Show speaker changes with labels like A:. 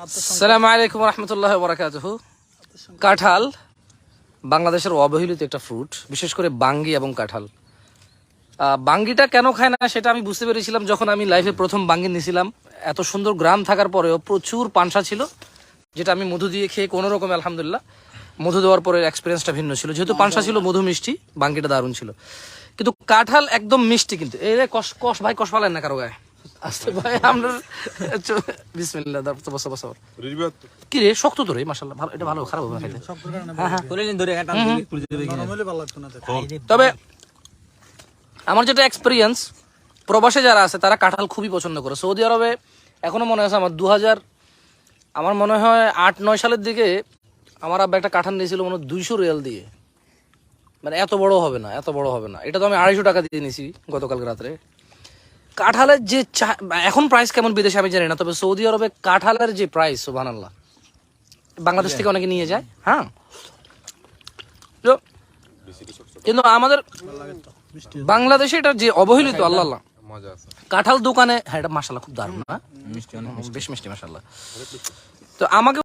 A: আসসালামু আলাইকুম রহমতুল্লাহ বরাকাতুহু। কাঁঠাল বাংলাদেশের অবহেলিত একটা ফ্রুট, বিশেষ করে বাঙ্গি এবং কাঁঠাল। বাঙ্গিটা কেন খায় না সেটা আমি বুঝতে পেরেছিলাম যখন আমি লাইফে প্রথম বাঙ্গি নিয়েছিলাম। এত সুন্দর গ্রাম থাকার পরেও প্রচুর পানসা ছিল, যেটা আমি মধু দিয়ে খেয়ে কোনো রকম আলহামদুলিল্লাহ, মধু দেওয়ার পরে এক্সপিরিয়েন্সটা ভিন্ন ছিল। যেহেতু পানসা ছিল, মধু মিষ্টি, বাঙ্গিটা দারুণ ছিল। কিন্তু কাঁঠাল একদম মিষ্টি। কিন্তু এই কষ কষ ভাই, কষ পালেন না কারো গায়ে আসতে ভাই। আমরা বিসমিল্লাহ, বসো বসো। কি রে, শক্ত তো রে, মাশাআল্লাহ। ভালো, এটা ভালো, খারাপ হবে না খেতে। তবে আমার যেটা এক্সপিরিয়েন্স, প্রবাসে যারা আছে তারা কাঁঠাল খুবই পছন্দ করে। সৌদি আরবে এখনো মনে আছে আমার আমার মনে হয় 8-9 সালের দিকে আমার আব্বা একটা কাঁঠাল নিয়েছিল মনে হয় 200 রিয়াল দিয়ে। মানে এত বড় হবে না, এত বড় হবে না। এটা তো আমি 250 টাকা দিয়ে নিয়েছি গতকালকে রাত্রে। কাঁঠালের যে এখন প্রাইস কেমন বিদেশে আমি জানি না, তবে সৌদি আরবে কাঁঠালের যে প্রাইস, সুবহানাল্লাহ, বাংলাদেশ থেকে অনেকে নিয়ে যায়। হ্যাঁ, কিন্তু আমাদের বাংলাদেশে এটা যে অবহেলিত, আল্লাহ আল্লাহ, কাঁঠাল দোকানে, হ্যাঁ এটা মাশাআল্লাহ খুব দারুণ না, বেশ মিষ্টি মাশাআল্লাহ। তো আমাকে